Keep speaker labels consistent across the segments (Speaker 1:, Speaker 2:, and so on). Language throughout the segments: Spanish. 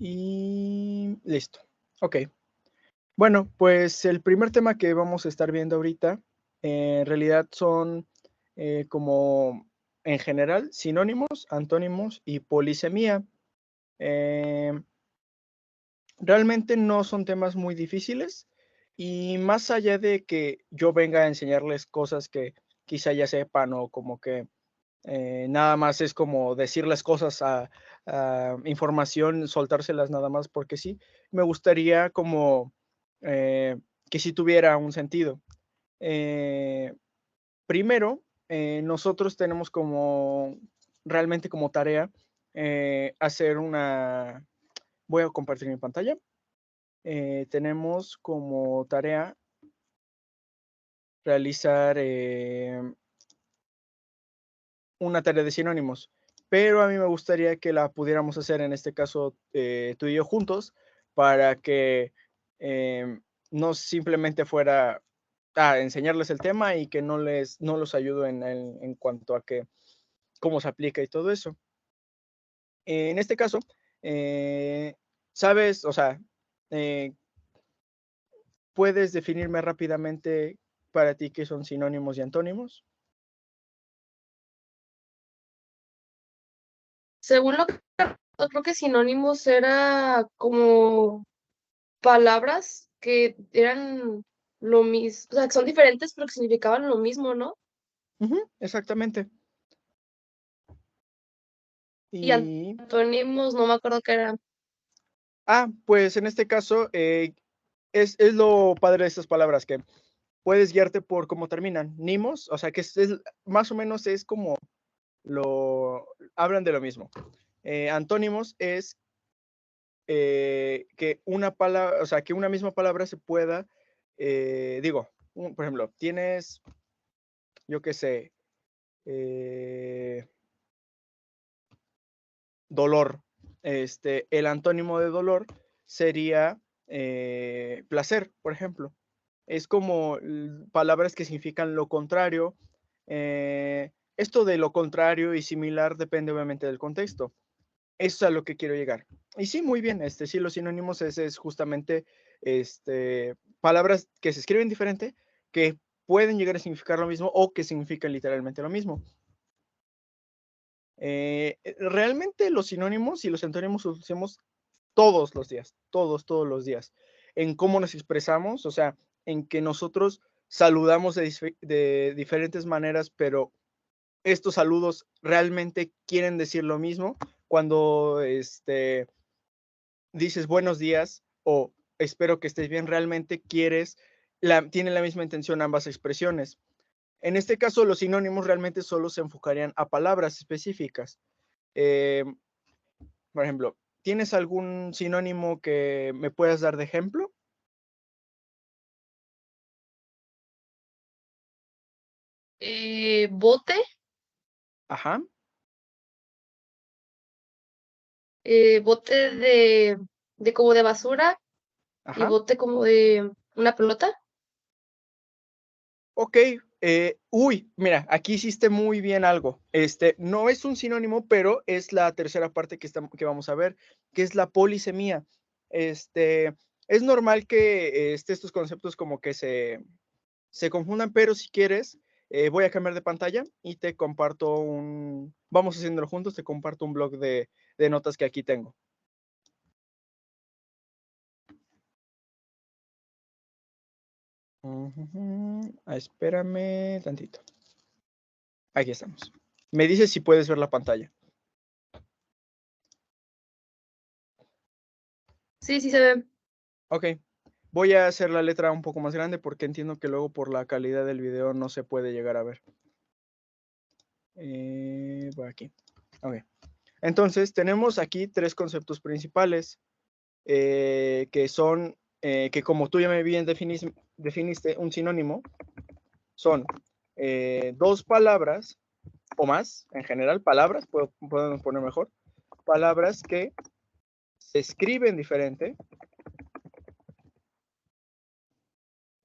Speaker 1: Y listo. Ok. Bueno, pues el primer tema que vamos a estar viendo ahorita, en realidad son como en general sinónimos, antónimos y polisemía. Realmente no son temas muy difíciles y más allá de que yo venga a enseñarles cosas que quizá ya sepan o como que nada más es como decirles cosas a información, soltárselas nada más porque sí, me gustaría como que sí tuviera un sentido. Eh, Primero, nosotros tenemos como realmente como tarea hacer una... Voy a compartir mi pantalla. Tenemos como tarea realizar una tarea de sinónimos, pero a mí me gustaría que la pudiéramos hacer en este caso tú y yo juntos para que no simplemente fuera a enseñarles el tema y que no los ayudo en cuanto a que cómo se aplica y todo eso. En este caso, sabes, o sea, eh, ¿puedes definirme rápidamente para ti qué son sinónimos y antónimos?
Speaker 2: Según lo que creo que sinónimos era como palabras que eran lo mismo, o sea, que son diferentes, pero que significaban lo mismo, ¿no?
Speaker 1: Ujú, exactamente.
Speaker 2: Y
Speaker 1: Y,
Speaker 2: antónimos, no me acuerdo qué eran.
Speaker 1: pues en este caso es lo padre de estas palabras que puedes guiarte por cómo terminan. Nimos, o sea que más o menos es como hablan de lo mismo. Antónimos es que una palabra, o sea, que una misma palabra se pueda, por ejemplo, tienes, yo qué sé, eh, dolor. El antónimo de dolor sería placer, por ejemplo. Es como palabras que significan lo contrario. Esto de lo contrario y similar depende obviamente del contexto. Eso es a lo que quiero llegar. Y sí, muy bien, sí, los sinónimos es justamente palabras que se escriben diferente, que pueden llegar a significar lo mismo o que significan literalmente lo mismo. Realmente los sinónimos y los antónimos los usamos todos los días, todos los días, en cómo nos expresamos, o sea, en que nosotros saludamos de diferentes maneras, pero estos saludos realmente quieren decir lo mismo cuando dices buenos días o espero que estés bien, realmente tienen la misma intención ambas expresiones. En este caso, los sinónimos realmente solo se enfocarían a palabras específicas. Eh, por ejemplo, ¿tienes algún sinónimo que me puedas dar de ejemplo?
Speaker 2: Bote,
Speaker 1: Ajá,
Speaker 2: bote de como de basura y
Speaker 1: ajá.
Speaker 2: bote como de una pelota.
Speaker 1: Ok, mira, aquí hiciste muy bien algo. No es un sinónimo, pero es la tercera parte que vamos a ver, que es la polisemía. Es normal que estos conceptos como que se confundan, pero si quieres, voy a cambiar de pantalla y te comparto vamos haciéndolo juntos, te comparto un blog de notas que aquí tengo. Espérame tantito. Aquí estamos. Me dices si puedes ver la pantalla.
Speaker 2: Sí, sí se ve.
Speaker 1: Ok. Voy a hacer la letra un poco más grande porque entiendo que luego por la calidad del video no se puede llegar a ver. Por aquí. Ok. Entonces, tenemos aquí tres conceptos principales que son, que como tú ya me bien definiste un sinónimo, son dos palabras o más, en general, palabras, podemos poner mejor, palabras que se escriben diferente,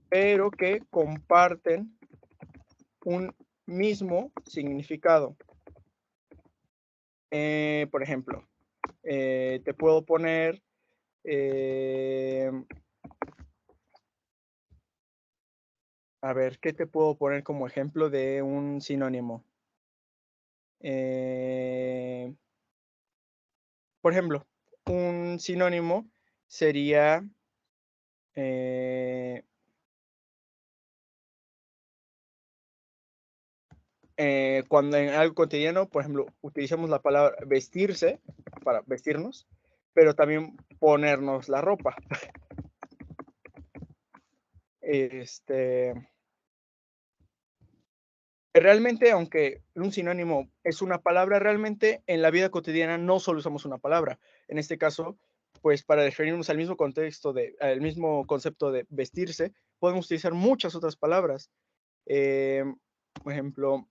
Speaker 1: pero que comparten un mismo significado. Por ejemplo, Te puedo poner, a ver, ¿qué te puedo poner como ejemplo de un sinónimo? Por ejemplo, un sinónimo sería, cuando en algo cotidiano, por ejemplo, utilizamos la palabra vestirse para vestirnos, pero también ponernos la ropa. Este, realmente, aunque un sinónimo es una palabra, realmente en la vida cotidiana no solo usamos una palabra. En este caso, pues para referirnos al mismo contexto al mismo concepto de vestirse, podemos utilizar muchas otras palabras. Por ejemplo,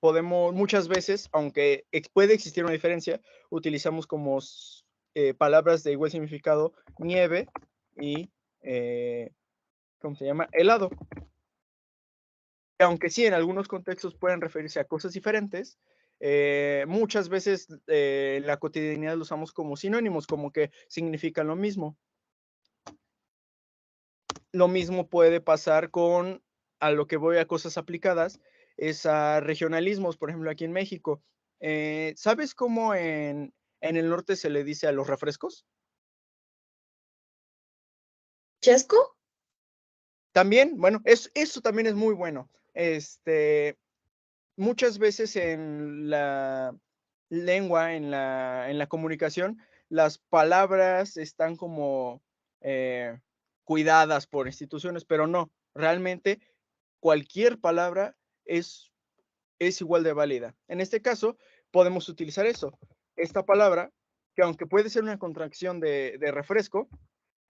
Speaker 1: podemos muchas veces, aunque puede existir una diferencia, utilizamos como palabras de igual significado nieve y, ¿cómo se llama? Helado. Aunque sí, en algunos contextos pueden referirse a cosas diferentes, muchas veces en la cotidianidad lo usamos como sinónimos, como que significan lo mismo. Lo mismo puede pasar con, a lo que voy a cosas aplicadas, es a regionalismos, por ejemplo, aquí en México. ¿Sabes cómo en el norte se le dice a los refrescos?
Speaker 2: ¿Chesco?
Speaker 1: También, bueno, eso también es muy bueno. Muchas veces en la lengua, en la comunicación, las palabras están como cuidadas por instituciones, pero no, realmente cualquier palabra es, es igual de válida. En este caso, podemos utilizar eso. Esta palabra, que aunque puede ser una contracción de refresco,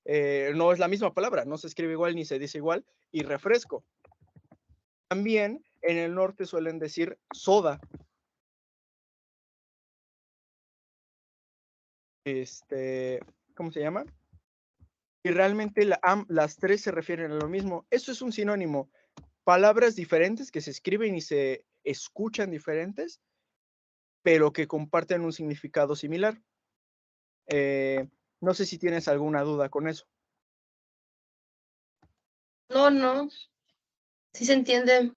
Speaker 1: no es la misma palabra, no se escribe igual ni se dice igual, y refresco. También en el norte suelen decir soda. ¿Cómo se llama? Y realmente las tres se refieren a lo mismo. Eso es un sinónimo. Palabras diferentes que se escriben y se escuchan diferentes, pero que comparten un significado similar. No sé si tienes alguna duda con eso.
Speaker 2: No, no, sí se entiende.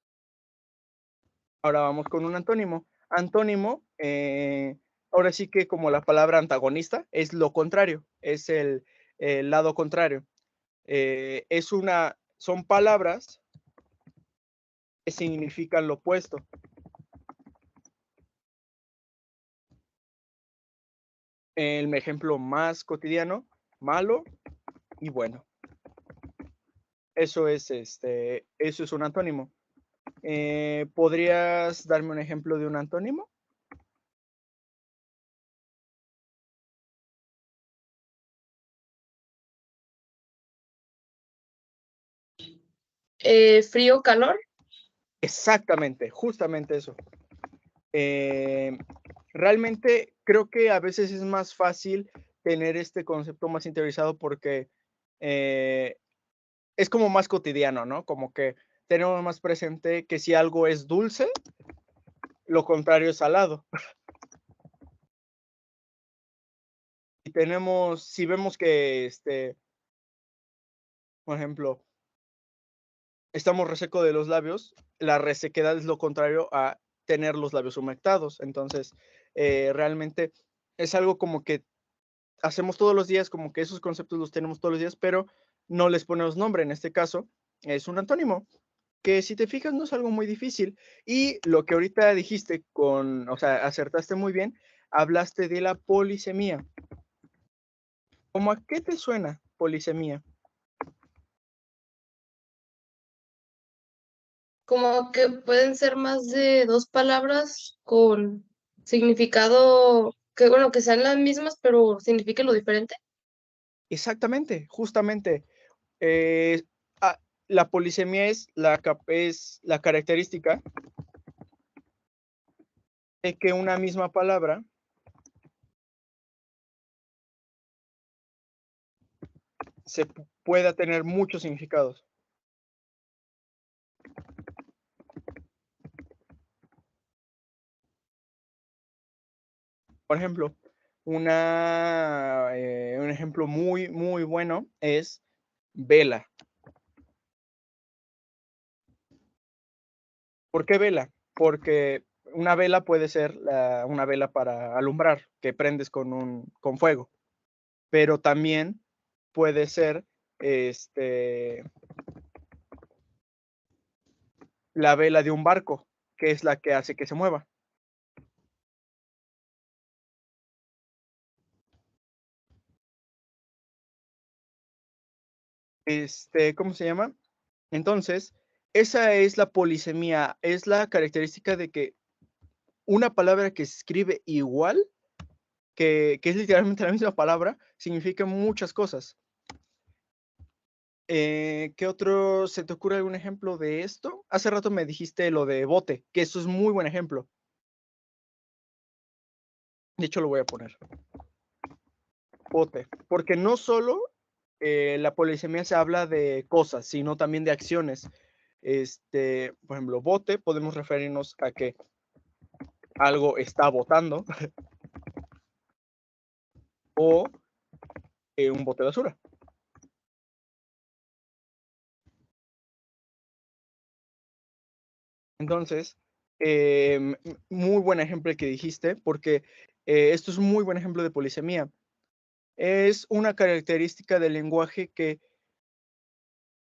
Speaker 1: Ahora vamos con un antónimo. Antónimo, ahora sí que como la palabra antagonista, es lo contrario, es el lado contrario. Son palabras que significan lo opuesto. El ejemplo más cotidiano, malo y bueno. Eso es un antónimo. ¿Podrías darme un ejemplo de un antónimo?
Speaker 2: Frío, calor.
Speaker 1: Exactamente, justamente eso. Realmente creo que a veces es más fácil tener este concepto más interiorizado porque es como más cotidiano, ¿no? Como que tenemos más presente que si algo es dulce, lo contrario es salado. Si vemos que, por ejemplo, estamos reseco de los labios, la resequedad es lo contrario a tener los labios humectados. Entonces, realmente es algo como que hacemos todos los días, como que esos conceptos los tenemos todos los días, pero no les ponemos nombre. En este caso, es un antónimo, que si te fijas no es algo muy difícil. Y lo que ahorita dijiste o sea, acertaste muy bien, hablaste de la polisemia. ¿Cómo a qué te suena polisemia?
Speaker 2: Como que pueden ser más de dos palabras con significado que, bueno, que sean las mismas, pero signifique lo diferente.
Speaker 1: Exactamente, justamente. eh, ah, la polisemia es la característica de que una misma palabra pueda tener muchos significados. Por ejemplo, un ejemplo muy, muy bueno es vela. ¿Por qué vela? Porque una vela puede ser una vela para alumbrar, que prendes con fuego, pero también puede ser este, la vela de un barco, que es la que hace que se mueva. ¿Cómo se llama? Entonces, esa es la polisemia, es la característica de que una palabra que se escribe igual, que es literalmente la misma palabra, significa muchas cosas. ¿Qué otro se te ocurre algún ejemplo de esto? Hace rato me dijiste lo de bote, que eso es muy buen ejemplo. De hecho, lo voy a poner. Bote, porque no solo la polisemia se habla de cosas, sino también de acciones. Por ejemplo, bote, podemos referirnos a que algo está botando o un bote de basura. Entonces, muy buen ejemplo el que dijiste, porque esto es un muy buen ejemplo de polisemia. Es una característica del lenguaje que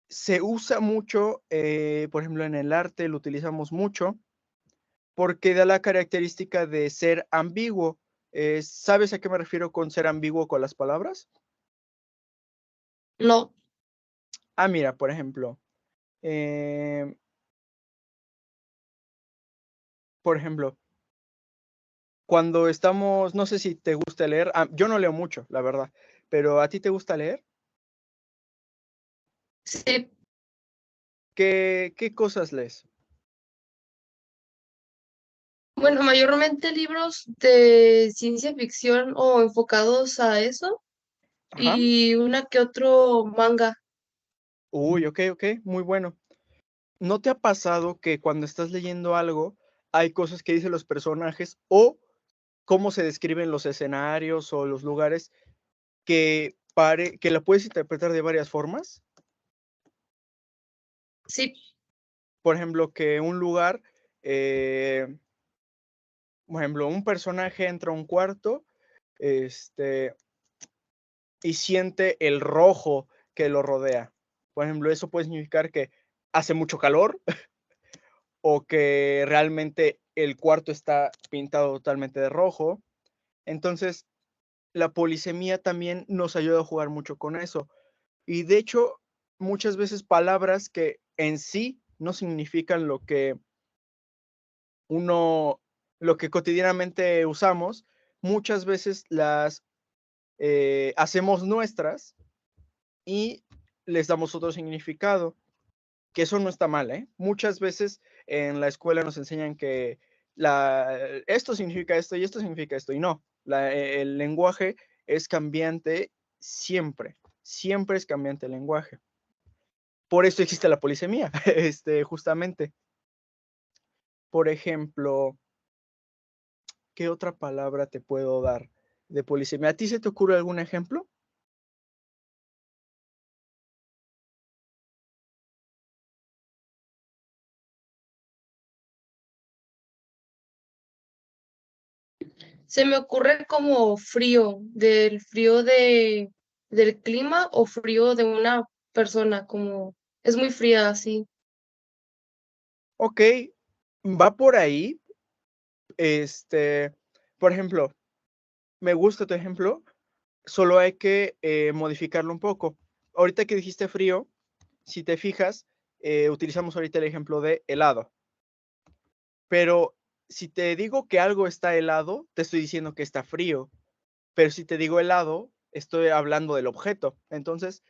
Speaker 1: se usa mucho, por ejemplo, en el arte lo utilizamos mucho, porque da la característica de ser ambiguo. ¿Sabes a qué me refiero con ser ambiguo con las palabras?
Speaker 2: No,
Speaker 1: Mira, por ejemplo, eh, por ejemplo, cuando estamos, no sé si te gusta leer, yo no leo mucho, la verdad, pero ¿a ti te gusta leer?
Speaker 2: sí.
Speaker 1: ¿Qué cosas lees?
Speaker 2: Bueno, mayormente libros de ciencia ficción o enfocados a eso
Speaker 1: Ajá.
Speaker 2: y una que otro manga.
Speaker 1: Uy, ok, ok, muy bueno. ¿No te ha pasado que cuando estás leyendo algo hay cosas que dicen los personajes o cómo se describen los escenarios o los lugares que la puedes interpretar de varias formas?
Speaker 2: Sí,
Speaker 1: Por ejemplo, que un lugar, eh, por ejemplo, un personaje entra a un cuarto, este, y siente el rojo que lo rodea. Por ejemplo, eso puede significar que hace mucho calor o que realmente el cuarto está pintado totalmente de rojo. Entonces, la polisemia también nos ayuda a jugar mucho con eso. Y de hecho, muchas veces palabras que en sí no significan uno, lo que cotidianamente usamos, muchas veces las hacemos nuestras y les damos otro significado, que eso no está mal, ¿eh? Muchas veces en la escuela nos enseñan que esto significa esto y esto significa esto, y no, el lenguaje es cambiante siempre, siempre es cambiante el lenguaje. Por eso existe la polisemia, justamente. Por ejemplo, ¿qué otra palabra te puedo dar de polisemia? ¿A ti se te ocurre algún ejemplo?
Speaker 2: se me ocurre como frío, del frío del clima o frío de una persona, como es muy fría así.
Speaker 1: Ok, va por ahí. Este, por ejemplo, me gusta tu ejemplo, solo hay que modificarlo un poco. Ahorita que dijiste frío, si te fijas, utilizamos ahorita el ejemplo de helado. Pero si te digo que algo está helado, te estoy diciendo que está frío. Pero si te digo helado, estoy hablando del objeto. Entonces,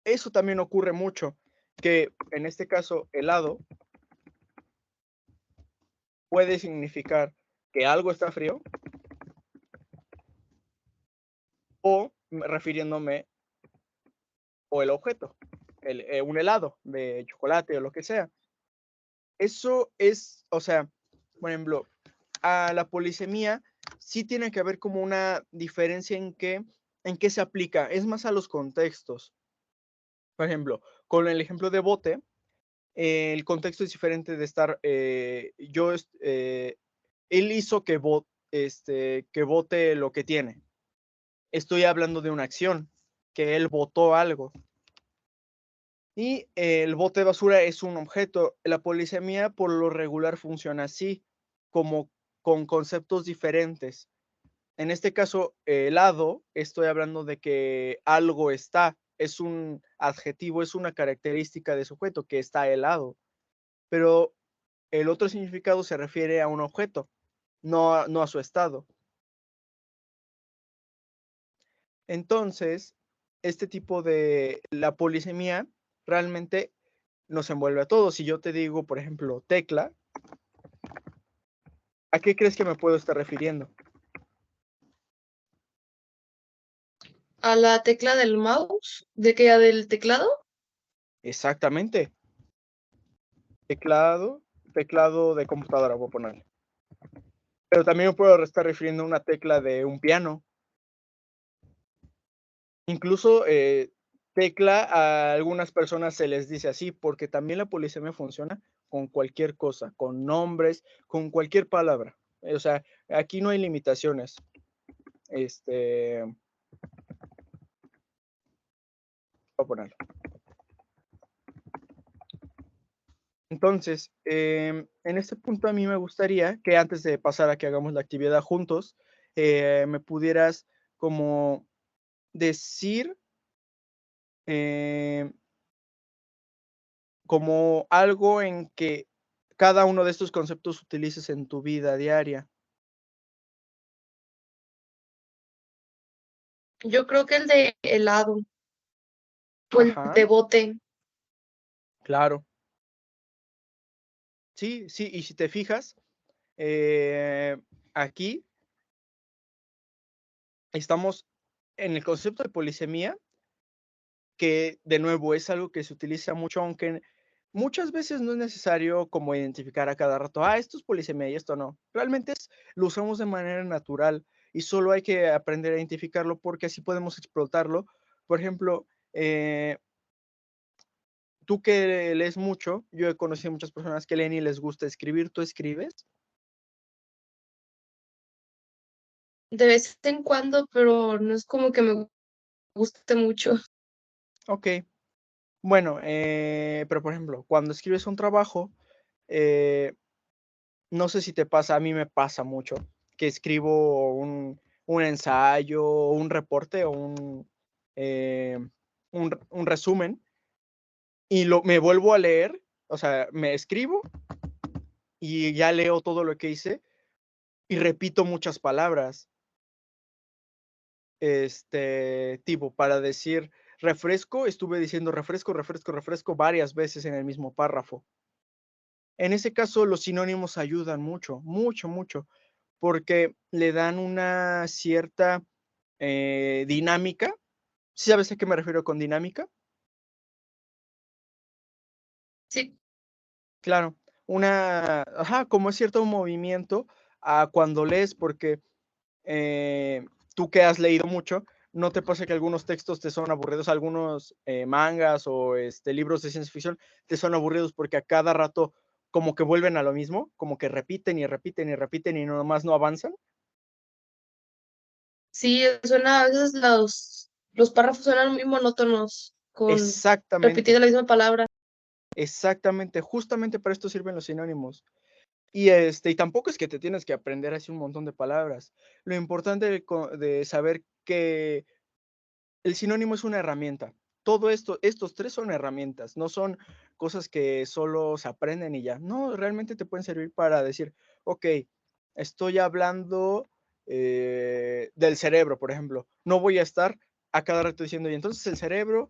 Speaker 1: eso también ocurre mucho, que en este caso helado puede significar que algo está frío o refiriéndome o el objeto, un helado de chocolate o lo que sea. Eso es, o sea, por ejemplo, a la polisemia sí tiene que haber como una diferencia en qué se aplica, es más a los contextos. Por ejemplo, con el ejemplo de bote, el contexto es diferente de estar, él hizo que bote lo que tiene. Estoy hablando de una acción, que él botó algo. Y el bote de basura es un objeto. La polisemia por lo regular funciona así, como con conceptos diferentes. En este caso, helado, estoy hablando de que algo está, es un adjetivo, es una característica de sujeto, que está helado. Pero el otro significado se refiere a un objeto, no a su estado. Entonces, este tipo de la polisemia realmente nos envuelve a todos. Si yo te digo, por ejemplo, tecla, ¿a qué crees que me puedo estar refiriendo?
Speaker 2: A la tecla del mouse, de que del teclado.
Speaker 1: Exactamente. Teclado de computadora, voy a ponerle. Pero también me puedo estar refiriendo a una tecla de un piano. Incluso tecla a algunas personas se les dice así, porque también la polisemia funciona con cualquier cosa, con nombres, con cualquier palabra. O sea, aquí no hay limitaciones. Voy a ponerlo. Entonces, en este punto a mí me gustaría que antes de pasar a que hagamos la actividad juntos, me pudieras como decir eh, como algo en que cada uno de estos conceptos utilices en tu vida diaria.
Speaker 2: Yo creo que el de helado o el
Speaker 1: Ajá,
Speaker 2: de bote.
Speaker 1: claro. Sí, sí, y si te fijas, aquí estamos en el concepto de polisemia, que de nuevo es algo que se utiliza mucho, aunque muchas veces no es necesario como identificar a cada rato, esto es polisemia y esto no. Realmente lo usamos de manera natural y solo hay que aprender a identificarlo porque así podemos explotarlo. Por ejemplo, tú que lees mucho, yo he conocido muchas personas que leen y les gusta escribir, ¿tú escribes?
Speaker 2: De vez en cuando, pero no es como que me guste mucho.
Speaker 1: Ok, bueno, pero por ejemplo, cuando escribes un trabajo, eh, no sé si te pasa, a mí me pasa mucho, que escribo un ensayo, un reporte o eh, un resumen y me vuelvo a leer, o sea, me escribo y ya leo todo lo que hice y repito muchas palabras. Tipo, para decir refresco, estuve diciendo refresco, refresco, refresco varias veces en el mismo párrafo. En ese caso, los sinónimos ayudan mucho, mucho, mucho, porque le dan una cierta dinámica. ¿Sí sabes a qué me refiero con dinámica?
Speaker 2: Sí,
Speaker 1: Claro, como es cierto movimiento a cuando lees, porque tú que has leído mucho, ¿no te pasa que algunos textos te son aburridos, algunos mangas o libros de ciencia ficción te son aburridos porque a cada rato como que vuelven a lo mismo, como que repiten y repiten y repiten y nomás no avanzan?
Speaker 2: sí, suena, a veces los párrafos suenan muy monótonos, con repitiendo
Speaker 1: Exactamente,
Speaker 2: la misma palabra.
Speaker 1: exactamente, justamente para esto sirven los sinónimos. Y tampoco es que te tienes que aprender así un montón de palabras. Lo importante de saber que el sinónimo es una herramienta. Todo esto, estos tres son herramientas, no son cosas que solo se aprenden y ya. No, realmente te pueden servir para decir, ok, estoy hablando del cerebro, por ejemplo. No voy a estar a cada rato diciendo, y entonces el cerebro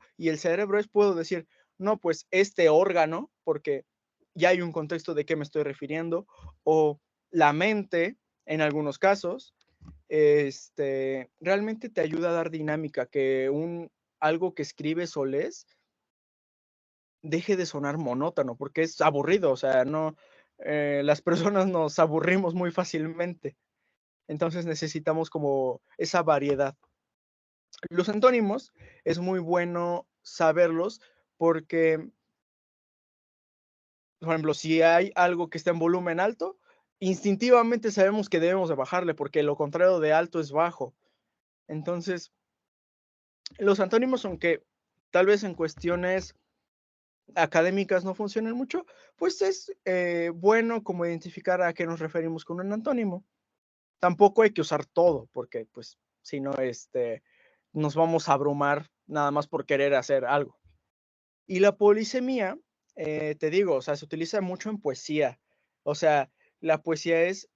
Speaker 1: puedo decir, no, pues este órgano, porque ya hay un contexto de qué me estoy refiriendo, o la mente, en algunos casos, realmente te ayuda a dar dinámica, que algo que escribes o lees deje de sonar monótono, porque es aburrido, o sea, no, las personas nos aburrimos muy fácilmente. Entonces necesitamos como esa variedad. Los antónimos es muy bueno saberlos porque, por ejemplo, si hay algo que está en volumen alto, instintivamente sabemos que debemos de bajarle, porque lo contrario de alto es bajo. Entonces, los antónimos, aunque tal vez en cuestiones académicas no funcionen mucho, pues es bueno como identificar a qué nos referimos con un antónimo. Tampoco hay que usar todo, porque pues si no, nos vamos a abrumar nada más por querer hacer algo. Y la polisemia, te digo, o sea, se utiliza mucho en poesía. O sea, la poesía es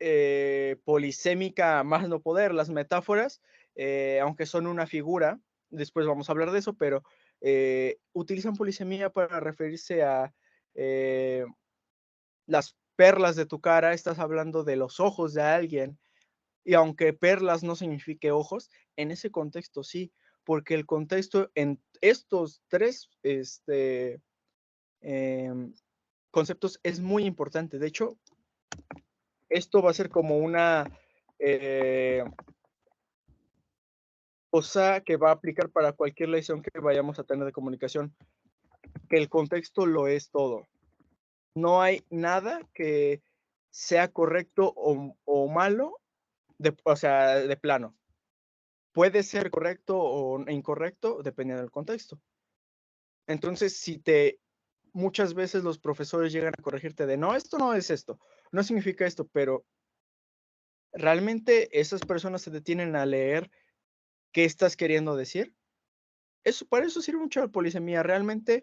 Speaker 1: polisémica a más no poder. Las metáforas, aunque son una figura, después vamos a hablar de eso, pero utilizan polisemia para referirse a las perlas de tu cara. Estás hablando de los ojos de alguien. Y aunque perlas no signifique ojos, en ese contexto sí, porque el contexto en estos tres conceptos es muy importante. De hecho, esto va a ser como una cosa que va a aplicar para cualquier lección que vayamos a tener de comunicación, que el contexto lo es todo. No hay nada que sea correcto o malo, o sea, de plano. Puede ser correcto o incorrecto dependiendo del contexto. Entonces, muchas veces los profesores llegan a corregirte de, no, esto no es esto, no significa esto, pero realmente esas personas se detienen a leer qué estás queriendo decir. Para eso sirve mucho la polisemia. Realmente,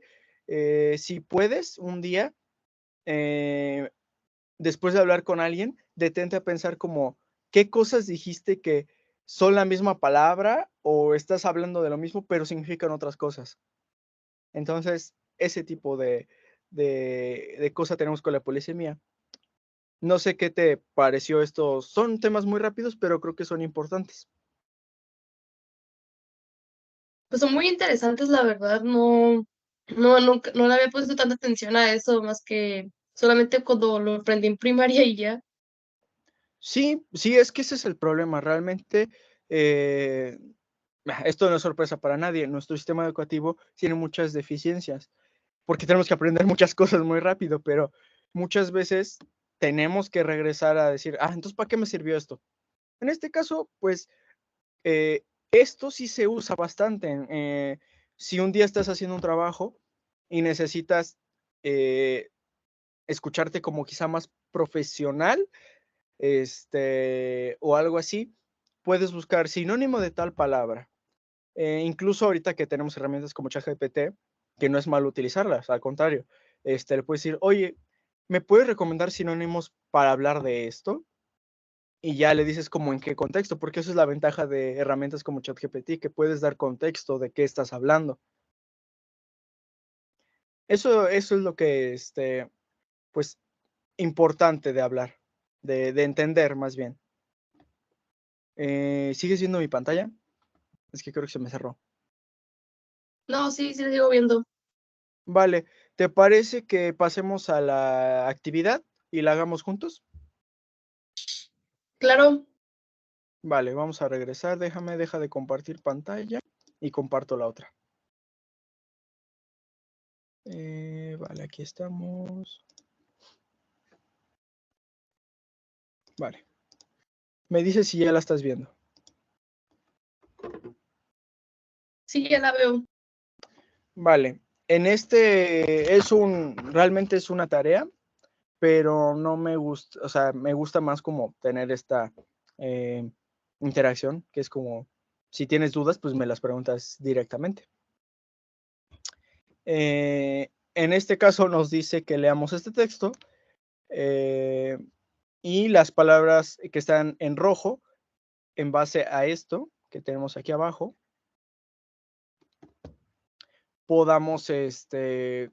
Speaker 1: si puedes un día, después de hablar con alguien, detente a pensar como, ¿qué cosas dijiste que son la misma palabra o estás hablando de lo mismo, pero significan otras cosas? Entonces, ese tipo de cosa tenemos con la polisemia. No sé qué te pareció esto. Son temas muy rápidos, pero creo que son importantes.
Speaker 2: Pues son muy interesantes, la verdad, nunca, no le había puesto tanta atención a eso, más que solamente cuando lo aprendí en primaria y ya.
Speaker 1: Sí, sí, es que ese es el problema. Realmente, esto no es sorpresa para nadie. Nuestro sistema educativo tiene muchas deficiencias, porque tenemos que aprender muchas cosas muy rápido, pero muchas veces tenemos que regresar a decir, entonces, ¿para qué me sirvió esto? En este caso, pues, esto sí se usa bastante. Si un día estás haciendo un trabajo y necesitas escucharte como quizá más profesional, o algo así, puedes buscar sinónimo de tal palabra. Incluso ahorita que tenemos herramientas como ChatGPT, que no es malo utilizarlas, al contrario, le puedes decir, oye, ¿me puedes recomendar sinónimos para hablar de esto? Y ya le dices como en qué contexto, porque eso es la ventaja de herramientas como ChatGPT, que puedes dar contexto de qué estás hablando. Eso es lo que, pues, importante de hablar, de entender más bien. ¿Sigues viendo mi pantalla? Es que creo que se me cerró.
Speaker 2: No, sí, sí, lo sigo viendo.
Speaker 1: Vale, ¿te parece que pasemos a la actividad y la hagamos juntos?
Speaker 2: Claro,
Speaker 1: Vale, vamos a regresar. Deja de compartir pantalla y comparto la otra. Vale, aquí estamos. Vale. Me dices si ya la estás viendo.
Speaker 2: sí, ya la veo.
Speaker 1: Vale. Realmente es una tarea, pero no me gusta, o sea, me gusta más como tener esta eh, interacción, que es como, si tienes dudas, pues me las preguntas directamente. En este caso nos dice que leamos este texto y las palabras que están en rojo, en base a esto que tenemos aquí abajo, podamos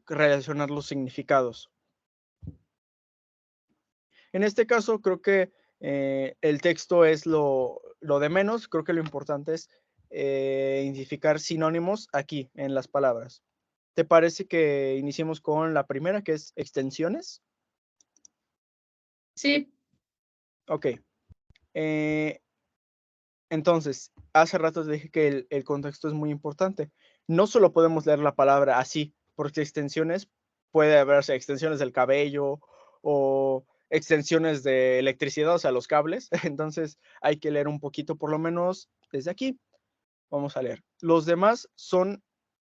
Speaker 1: relacionar los significados. En este caso, creo que el texto es lo de menos. Creo que lo importante es identificar sinónimos aquí en las palabras. ¿Te parece que iniciemos con la primera, que es extensiones?
Speaker 2: Sí,
Speaker 1: Ok. Entonces, hace rato te dije que el contexto es muy importante. No solo podemos leer la palabra así, porque extensiones, puede haberse extensiones del cabello o extensiones de electricidad, o sea, los cables. Entonces, hay que leer un poquito, por lo menos desde aquí. Vamos a leer. Los demás son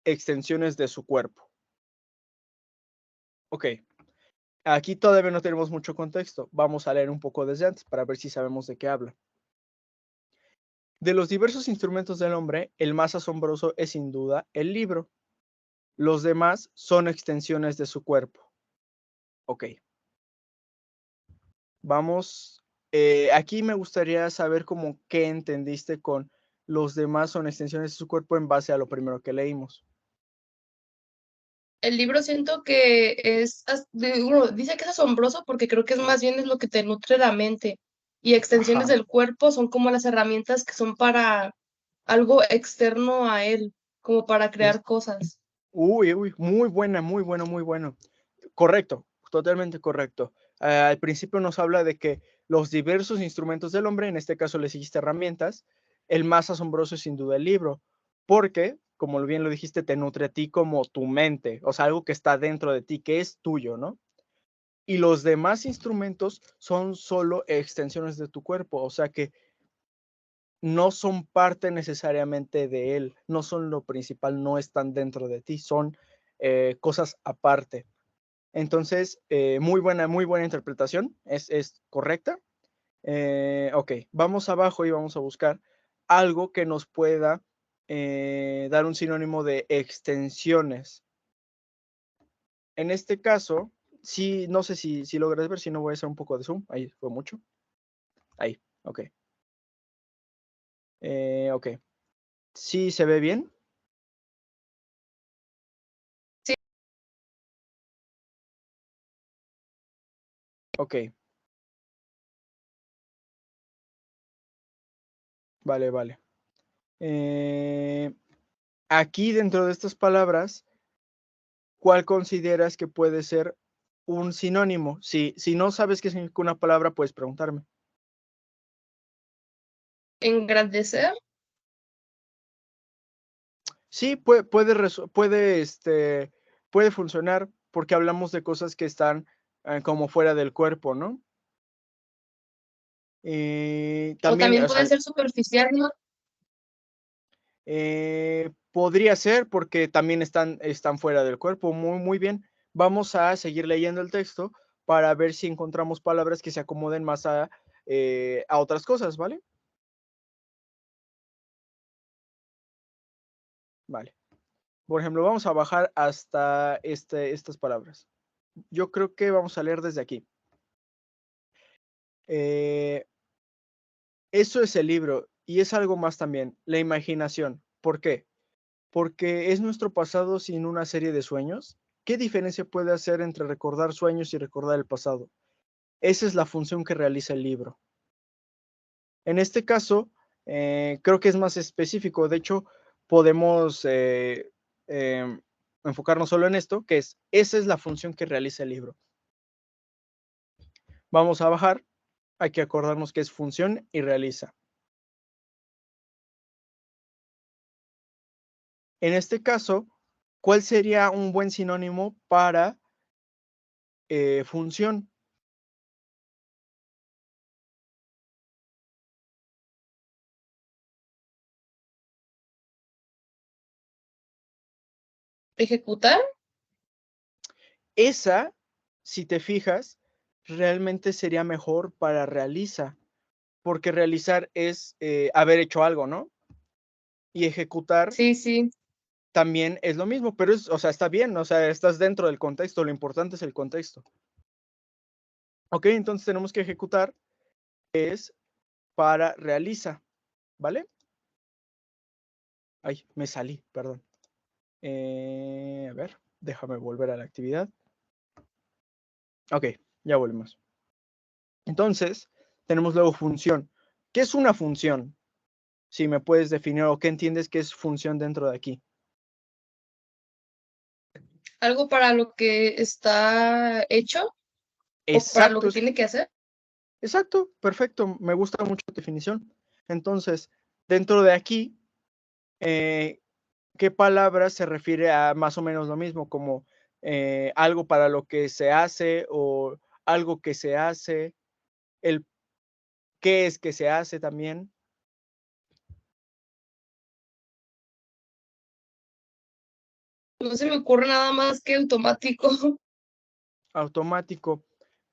Speaker 1: extensiones de su cuerpo. Ok. Aquí todavía no tenemos mucho contexto. Vamos a leer un poco desde antes para ver si sabemos de qué habla. De los diversos instrumentos del hombre, el más asombroso es sin duda el libro. Los demás son extensiones de su cuerpo. Ok. Vamos. Aquí me gustaría saber cómo qué entendiste con los demás son extensiones de su cuerpo en base a lo primero que leímos.
Speaker 2: El libro siento que dice que es asombroso porque creo que es más bien es lo que te nutre la mente y extensiones
Speaker 1: Ajá.
Speaker 2: del cuerpo son como las herramientas que son para algo externo a él, como para
Speaker 1: Es,
Speaker 2: crear cosas.
Speaker 1: uy, muy buena, muy bueno, muy bueno. Correcto, totalmente correcto. Al principio nos habla de que los diversos instrumentos del hombre, en este caso le seguiste herramientas, el más asombroso es sin duda el libro, porque, como bien lo dijiste, te nutre a ti como tu mente, o sea, algo que está dentro de ti, que es tuyo, ¿no? Y los demás instrumentos son solo extensiones de tu cuerpo, o sea que no son parte necesariamente de él, no son lo principal, no están dentro de ti, son cosas aparte. Entonces, muy buena interpretación, es correcta. Ok, vamos abajo y vamos a buscar algo que nos pueda dar un sinónimo de extensiones. En este caso, sí, no sé si logras ver, si no voy a hacer un poco de zoom. Ahí fue mucho. Ahí, ok. Ok. ¿Sí se ve bien?
Speaker 2: Sí.
Speaker 1: Ok. Vale, vale. Aquí dentro de estas palabras, ¿cuál consideras que puede ser un sinónimo? Si no sabes qué significa una palabra, puedes preguntarme.
Speaker 2: Engrandecer,
Speaker 1: Sí, puede funcionar porque hablamos de cosas que están como fuera del cuerpo, ¿no?
Speaker 2: o
Speaker 1: También,
Speaker 2: también
Speaker 1: o
Speaker 2: puede
Speaker 1: sea,
Speaker 2: ser superficial, ¿no?
Speaker 1: podría ser porque también están fuera del cuerpo. Muy bien. Vamos a seguir leyendo el texto para ver si encontramos palabras que se acomoden más a otras cosas, ¿vale? Vale. Por ejemplo, vamos a bajar hasta estas palabras. Yo creo que vamos a leer desde aquí. Eso es el libro y es algo más también, la imaginación. ¿Por qué? Porque es nuestro pasado sin una serie de sueños. ¿Qué diferencia puede hacer entre recordar sueños y recordar el pasado? Esa es la función que realiza el libro. En este caso, creo que es más específico. De hecho, podemos enfocarnos solo en esto, que esa es la función que realiza el libro. Vamos a bajar. Hay que acordarnos que es función y realiza. En este caso, ¿cuál sería un buen sinónimo para función?
Speaker 2: Ejecutar,
Speaker 1: Esa, si te fijas, realmente sería mejor para realiza, porque realizar es haber hecho algo, ¿no? Y ejecutar
Speaker 2: sí, sí.
Speaker 1: también es lo mismo, pero o sea, está bien, o sea, estás dentro del contexto, lo importante es el contexto. Ok, entonces tenemos que ejecutar es para realiza, ¿vale? Ay, me salí, perdón. A ver, déjame volver a la actividad. Ok, ya volvemos. Entonces, tenemos luego función. ¿Qué es una función? Si me puedes definir o qué entiendes que es función dentro de aquí.
Speaker 2: Algo para lo que está hecho o para lo
Speaker 1: Exacto,
Speaker 2: que tiene que hacer.
Speaker 1: exacto, perfecto. Me gusta mucho la definición. Entonces, Dentro de aquí, ¿qué palabra se refiere a más o menos lo mismo? Como algo para lo que se hace o algo que se hace, el qué es que se hace también.
Speaker 2: No se me ocurre nada más que automático.
Speaker 1: Automático.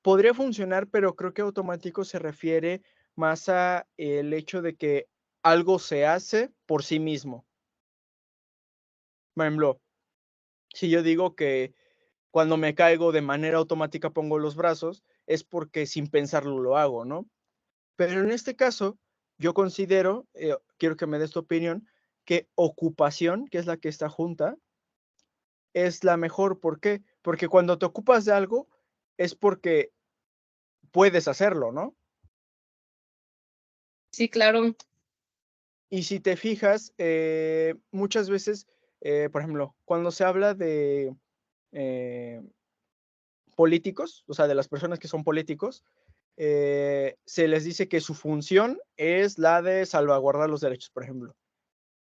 Speaker 1: Podría funcionar, pero creo que automático se refiere más a el hecho de que algo se hace por sí mismo. Por ejemplo, si yo digo que cuando me caigo de manera automática pongo los brazos, es porque sin pensarlo lo hago, ¿no? Pero en este caso, yo considero, quiero que me des tu opinión, que ocupación, que es la que está junta, es la mejor. ¿Por qué? Porque cuando te ocupas de algo es porque puedes hacerlo, ¿no?
Speaker 2: Sí, claro.
Speaker 1: Y si te fijas, muchas veces, por ejemplo, cuando se habla de eh, políticos, o sea, de las personas que son políticos, se les dice que su función es la de salvaguardar los derechos, por ejemplo.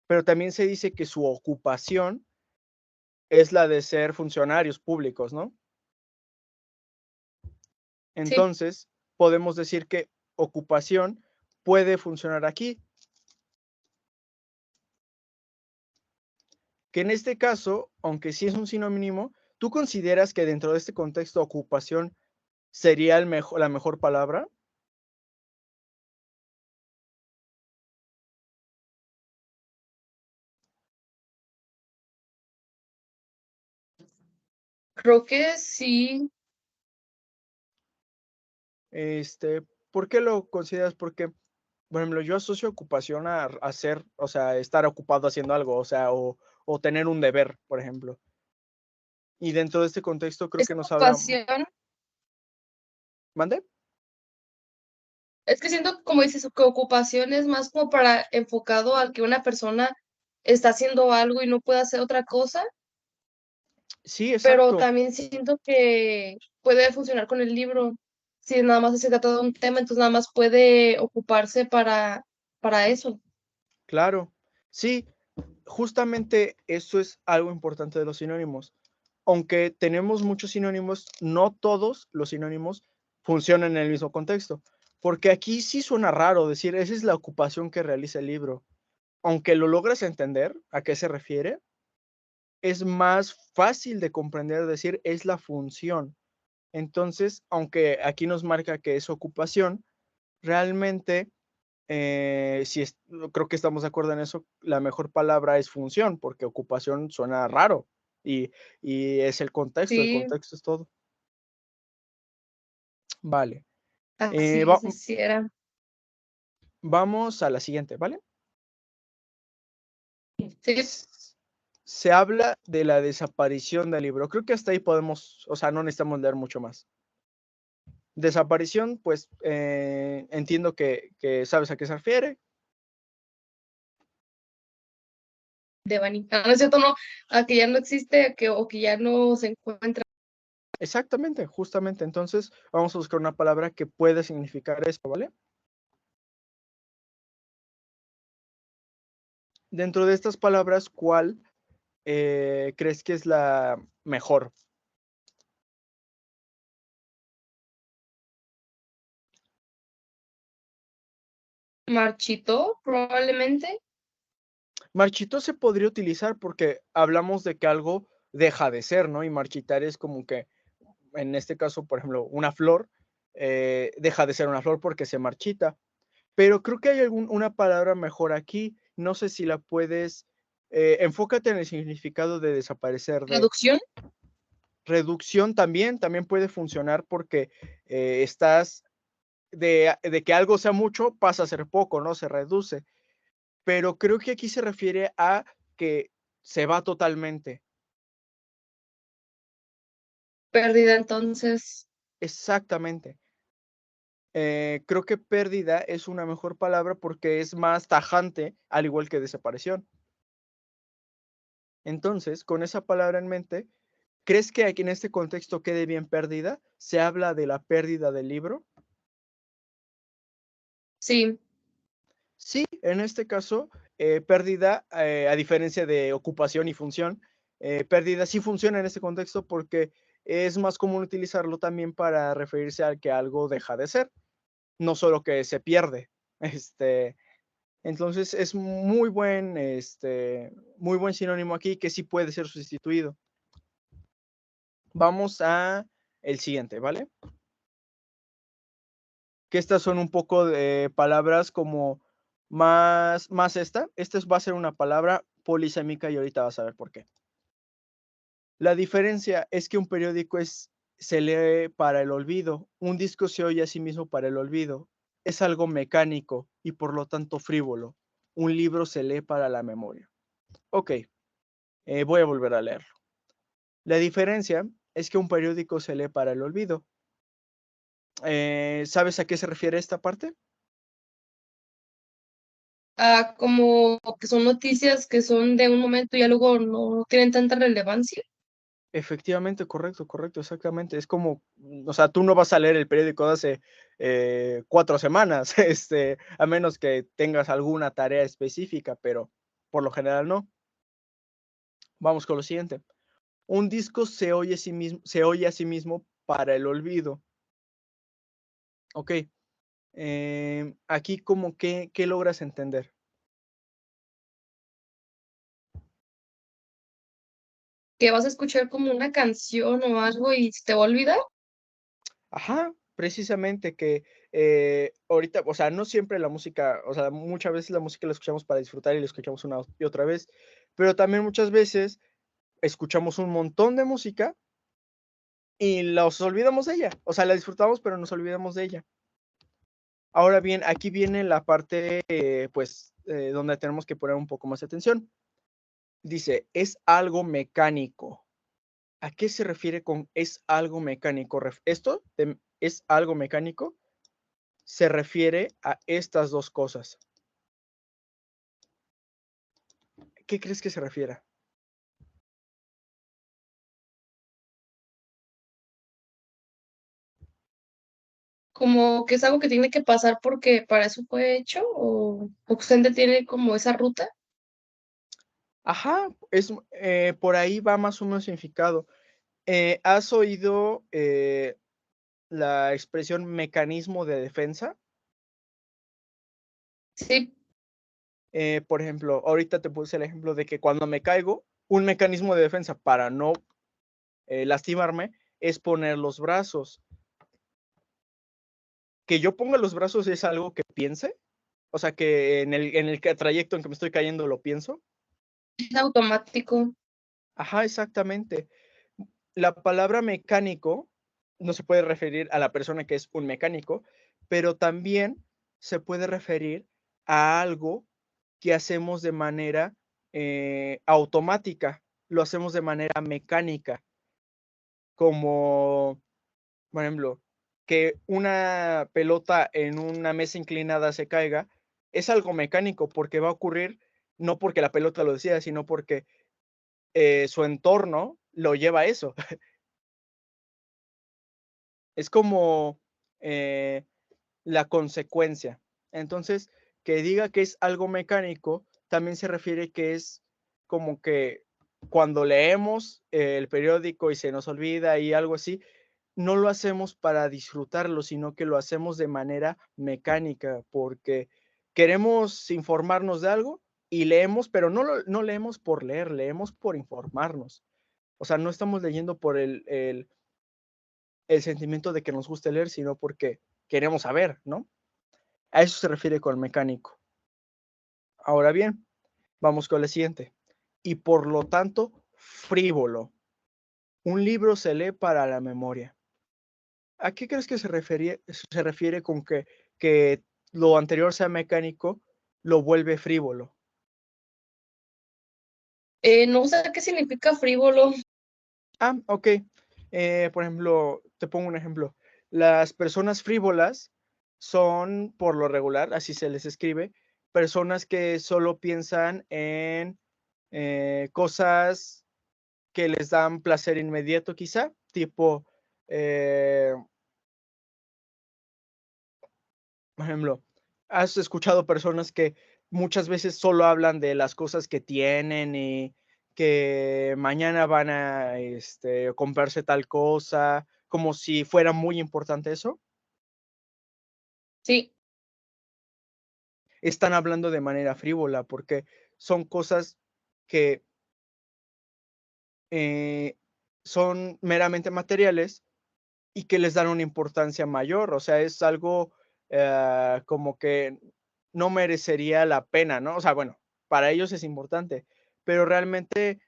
Speaker 1: Pero también se dice que su ocupación es la de ser funcionarios públicos, ¿no?
Speaker 2: Sí.
Speaker 1: Entonces, podemos decir que ocupación puede funcionar aquí, que en este caso, aunque sí es un sinónimo, ¿tú consideras que dentro de este contexto ocupación sería la mejor palabra?
Speaker 2: Creo que sí.
Speaker 1: ¿Por qué lo consideras? Porque, por ejemplo, yo asocio ocupación a hacer, o sea, estar ocupado haciendo algo, o sea, o tener un deber, por ejemplo. Y dentro de este contexto creo
Speaker 2: Esta
Speaker 1: que nos habla.
Speaker 2: ocupación,
Speaker 1: ¿Mande?
Speaker 2: es que siento, como dices, que ocupación es más como para enfocado al que una persona está haciendo algo y no puede hacer otra cosa,
Speaker 1: Sí,
Speaker 2: pero
Speaker 1: exacto,
Speaker 2: también siento que puede funcionar con el libro. Si nada más se trata de un tema, entonces nada más puede ocuparse para eso.
Speaker 1: claro. Sí, justamente eso es algo importante de los sinónimos. Aunque tenemos muchos sinónimos, no todos los sinónimos funcionan en el mismo contexto. Porque aquí sí suena raro decir, esa es la ocupación que realiza el libro. Aunque lo logras entender a qué se refiere, es más fácil de comprender decir es la función. Entonces, aunque aquí nos marca que es ocupación, realmente, si es, creo que estamos de acuerdo en eso, la mejor palabra es función, porque ocupación suena raro y, y es el
Speaker 2: Sí,
Speaker 1: contexto es todo. Vale.
Speaker 2: así
Speaker 1: Va-
Speaker 2: es, así era.
Speaker 1: vamos a la siguiente, ¿vale?
Speaker 2: Sí,
Speaker 1: S- Se habla de la desaparición del libro. Creo que hasta ahí podemos, o sea, no necesitamos leer mucho más. Desaparición, pues entiendo que sabes a qué se refiere.
Speaker 2: de Bani. Ah, no es cierto, no, a que ya no existe, o que ya no se encuentra.
Speaker 1: Exactamente, justamente. Entonces, vamos a buscar una palabra que pueda significar esto, ¿vale? Dentro de estas palabras, ¿cuál crees que es la mejor?
Speaker 2: Marchito, probablemente.
Speaker 1: Marchito se podría utilizar porque hablamos de que algo deja de ser, ¿no? Y marchitar es como que, en este caso, por ejemplo, una flor deja de ser una flor porque se marchita. Pero creo que hay una palabra mejor aquí. No sé si la puedes. Enfócate en el significado de desaparecer de.
Speaker 2: Reducción.
Speaker 1: Reducción también puede funcionar porque estás de que algo sea mucho, pasa a ser poco, ¿no? Se reduce. Pero creo que aquí se refiere a que se va totalmente.
Speaker 2: Pérdida, entonces.
Speaker 1: Exactamente. Creo que pérdida es una mejor palabra porque es más tajante, al igual que desaparición. Entonces, con esa palabra en mente, ¿crees que aquí en este contexto quede bien pérdida? ¿Se habla de la pérdida del libro?
Speaker 2: Sí,
Speaker 1: Sí, en este caso, pérdida, a diferencia de ocupación y función, pérdida sí funciona en este contexto porque es más común utilizarlo también para referirse a que algo deja de ser, no solo que se pierde. Este, entonces es muy buen sinónimo aquí que sí puede ser sustituido. Vamos a el siguiente, ¿vale? Que estas son un poco de palabras como más esta. Esta va a ser una palabra polisémica y ahorita vas a ver por qué. La diferencia es que un periódico se lee para el olvido, un disco se oye a sí mismo para el olvido. Es algo mecánico y por lo tanto frívolo. Un libro se lee para la memoria. Ok, voy a volver a leerlo. La diferencia es que un periódico se lee para el olvido. ¿Sabes a qué se refiere esta parte?
Speaker 2: Como que son noticias que son de un momento y ya luego no tienen tanta relevancia.
Speaker 1: Efectivamente, correcto, correcto, exactamente. Es como, o sea, tú no vas a leer el periódico de hace 4 semanas, a menos que tengas alguna tarea específica, pero por lo general no. Vamos con lo siguiente. Un disco se oye a sí mismo para el olvido. Ok. Aquí como que, ¿qué logras entender?
Speaker 2: Que vas a escuchar como una canción o algo y se te va a olvidar.
Speaker 1: Ajá, precisamente que ahorita, o sea, no siempre la música, o sea, muchas veces la música la escuchamos para disfrutar y la escuchamos una y otra vez, pero también muchas veces escuchamos un montón de música y nos olvidamos de ella, o sea, la disfrutamos, pero nos olvidamos de ella. Ahora bien, aquí viene la parte, pues, donde tenemos que poner un poco más de atención. Dice, es algo mecánico. ¿A qué se refiere con es algo mecánico? Esto es algo mecánico se refiere a estas dos cosas. ¿Qué crees que se refiera?
Speaker 2: Como que es algo que tiene que pasar porque para eso fue hecho o que usted tiene como esa ruta.
Speaker 1: Ajá, por ahí va más o menos significado. ¿Has oído la expresión mecanismo de defensa?
Speaker 2: Sí,
Speaker 1: Por ejemplo, ahorita te puse el ejemplo de que cuando me caigo, un mecanismo de defensa para no lastimarme es poner los brazos. Que yo ponga los brazos es algo que piense, o sea, que en el trayecto en que me estoy cayendo lo pienso.
Speaker 2: es automático.
Speaker 1: Ajá, exactamente. La palabra mecánico no se puede referir a la persona que es un mecánico, pero también se puede referir a algo que hacemos de manera automática, lo hacemos de manera mecánica, como, por ejemplo, que una pelota en una mesa inclinada se caiga, es algo mecánico porque va a ocurrir no porque la pelota lo decida, sino porque su entorno lo lleva a eso. Es como eh, la consecuencia. Entonces, que diga que es algo mecánico, también se refiere que es como que cuando leemos el periódico y se nos olvida y algo así, no lo hacemos para disfrutarlo, sino que lo hacemos de manera mecánica, porque queremos informarnos de algo y leemos, pero no leemos por leer, leemos por informarnos. O sea, no estamos leyendo por el sentimiento de que nos guste leer, sino porque queremos saber, ¿no? A eso se refiere con mecánico. Ahora bien, vamos con la siguiente. Y por lo tanto, frívolo. Un libro se lee para la memoria. ¿A qué crees que se refiere con que lo anterior sea mecánico, lo vuelve frívolo?
Speaker 2: No sé qué significa frívolo.
Speaker 1: Ah, ok. Por ejemplo, te pongo un ejemplo. Las personas frívolas son, por lo regular, así se les escribe, personas que solo piensan en cosas que les dan placer inmediato, quizá, tipo, por ejemplo, has escuchado personas que muchas veces solo hablan de las cosas que tienen y que mañana van a comprarse tal cosa, como si fuera muy importante eso.
Speaker 2: Sí,
Speaker 1: Están hablando de manera frívola porque son cosas que eh, son meramente materiales y que les dan una importancia mayor. O sea, es algo como que no merecería la pena, ¿no? O sea, bueno, para ellos es importante, pero realmente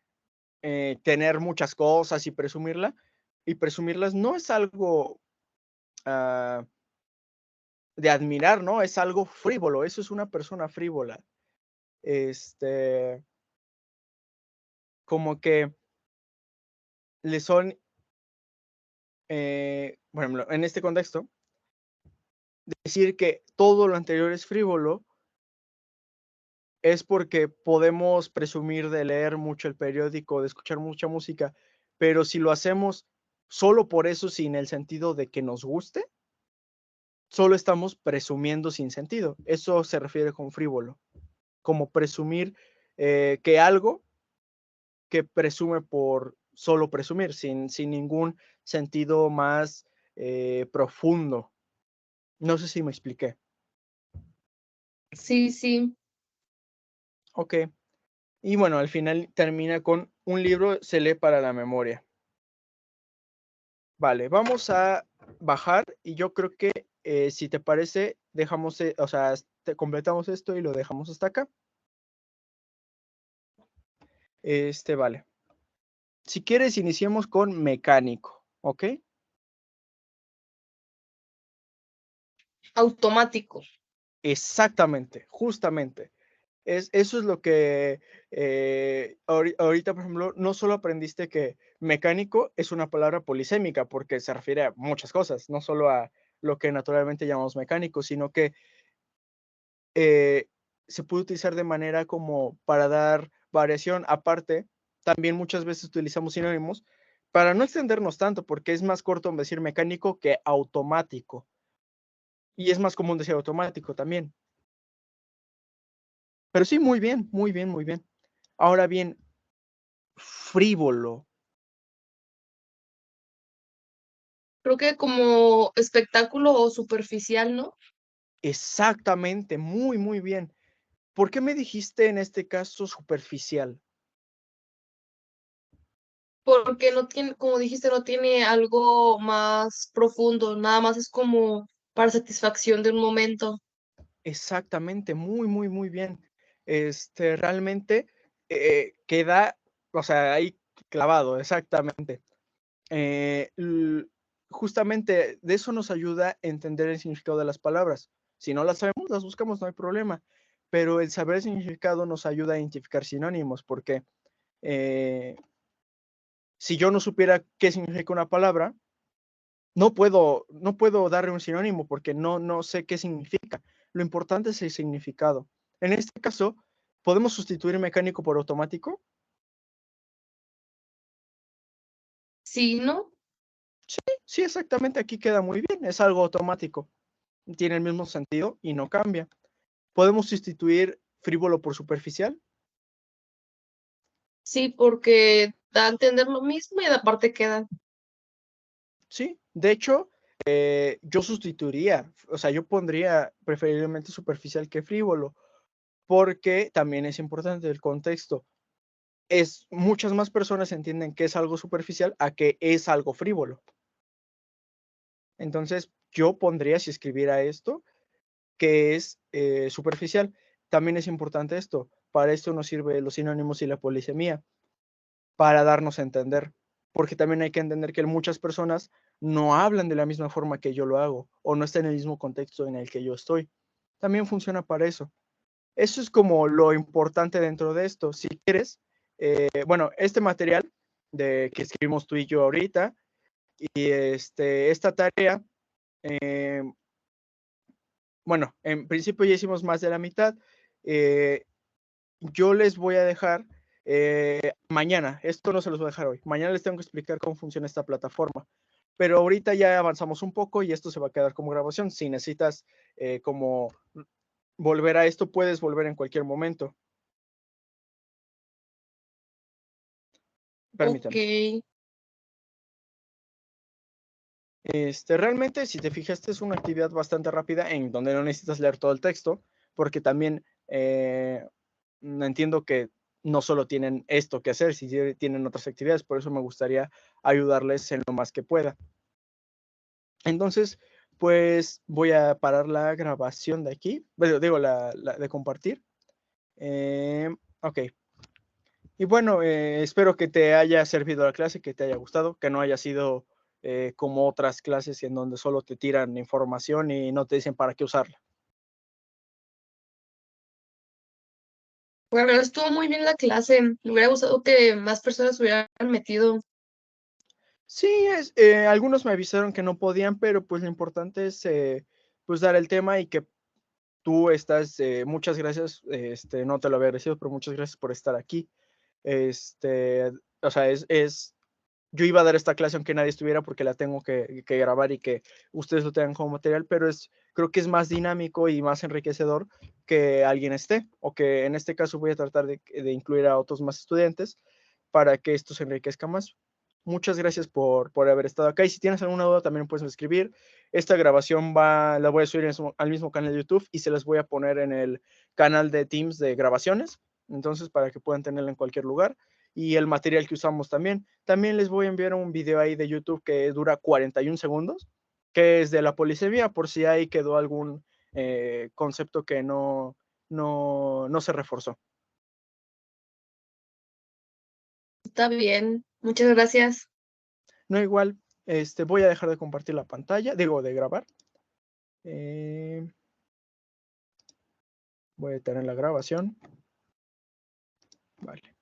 Speaker 1: tener muchas cosas y presumirlas no es algo ah, de admirar, ¿no? Es algo frívolo, eso es una persona frívola. Este, como que le son, por ejemplo, en este contexto, decir que todo lo anterior es frívolo es porque podemos presumir de leer mucho el periódico, de escuchar mucha música, pero si lo hacemos solo por eso, sin el sentido de que nos guste, solo estamos presumiendo sin sentido. Eso se refiere con frívolo, como presumir que algo que presume por solo presumir, sin ningún sentido más profundo. No sé si me expliqué.
Speaker 2: sí, sí.
Speaker 1: Ok. Y bueno, al final termina con un libro se lee para la memoria. Vale, vamos a bajar y yo creo que si te parece, dejamos, o sea, completamos esto y lo dejamos hasta acá. Vale. Si quieres, iniciemos con mecánico, ¿ok?
Speaker 2: Automático.
Speaker 1: Exactamente, justamente. Eso es lo que ahorita, por ejemplo, no solo aprendiste que mecánico es una palabra polisémica, porque se refiere a muchas cosas, no solo a lo que naturalmente llamamos mecánico, sino que eh, se puede utilizar de manera como para dar variación. Aparte, también muchas veces utilizamos sinónimos para no extendernos tanto, porque es más corto decir mecánico que automático. Y es más común decir automático también. Pero sí, muy bien, muy bien, muy bien. Ahora bien, frívolo.
Speaker 2: Creo que como espectáculo o superficial, ¿no?
Speaker 1: Exactamente, muy, muy bien. ¿Por qué me dijiste en este caso superficial?
Speaker 2: Porque no tiene, como dijiste, no tiene algo más profundo, nada más es como para satisfacción de un momento.
Speaker 1: Exactamente, muy, muy, muy bien. Realmente queda, o sea, ahí clavado, exactamente. Eh, l- Justamente de eso nos ayuda a entender el significado de las palabras. Si no las sabemos, las buscamos, no hay problema. Pero el saber el significado nos ayuda a identificar sinónimos, porque eh, si yo no supiera qué significa una palabra, no puedo darle un sinónimo porque no sé qué significa. Lo importante es el significado. En este caso, ¿podemos sustituir mecánico por automático?
Speaker 2: Sí, ¿no?
Speaker 1: Sí, exactamente, aquí queda muy bien. Es algo automático. Tiene el mismo sentido y no cambia. ¿Podemos sustituir frívolo por superficial?
Speaker 2: Sí, porque da a entender lo mismo y aparte queda.
Speaker 1: Sí, de hecho, yo sustituiría, o sea, yo pondría preferiblemente superficial que frívolo, porque también es importante el contexto. Muchas más personas entienden que es algo superficial a que es algo frívolo. Entonces, yo pondría, si escribiera esto, que es superficial. También es importante esto. Para esto nos sirve los sinónimos y la polisemia, para darnos a entender. Porque también hay que entender que muchas personas no hablan de la misma forma que yo lo hago o no están en el mismo contexto en el que yo estoy. También funciona para eso. Eso es como lo importante dentro de esto. Si quieres, bueno, este material que escribimos tú y yo ahorita y esta tarea, eh, bueno, en principio ya hicimos más de la mitad. Yo les voy a dejar mañana, esto no se los voy a dejar hoy, mañana les tengo que explicar cómo funciona esta plataforma, pero ahorita ya avanzamos un poco y esto se va a quedar como grabación. Si necesitas como volver a esto, puedes volver en cualquier momento. Permítame.
Speaker 2: Ok.
Speaker 1: Realmente, si te fijaste, es una actividad bastante rápida en donde no necesitas leer todo el texto, porque también entiendo que no solo tienen esto que hacer, si tienen otras actividades, por eso me gustaría ayudarles en lo más que pueda. Entonces, pues voy a parar la grabación de aquí, bueno, digo, la de compartir. Ok. Y bueno, espero que te haya servido la clase, que te haya gustado, que no haya sido como otras clases en donde solo te tiran información y no te dicen para qué usarla.
Speaker 2: Bueno, estuvo muy bien la clase. Me hubiera gustado que más personas se hubieran metido.
Speaker 1: Sí, algunos me avisaron que no podían, pero pues lo importante es pues dar el tema y que tú estás, muchas gracias, no te lo había agradecido, pero muchas gracias por estar aquí. O sea, yo iba a dar esta clase aunque nadie estuviera porque la tengo que grabar y que ustedes lo tengan como material, pero creo que es más dinámico y más enriquecedor que alguien esté, o que en este caso voy a tratar de incluir a otros más estudiantes para que esto se enriquezca más. Muchas gracias por haber estado acá, y si tienes alguna duda también puedes escribir. Esta grabación la voy a subir al mismo canal de YouTube y se las voy a poner en el canal de Teams de grabaciones, entonces para que puedan tenerla en cualquier lugar, y el material que usamos también. También les voy a enviar un video ahí de YouTube que dura 41 segundos, que es de la polisemia, por si ahí quedó algún concepto que no se reforzó.
Speaker 2: Está bien. Muchas gracias.
Speaker 1: No, igual, voy a dejar de compartir la pantalla, digo, de grabar. Voy a tener la grabación. Vale.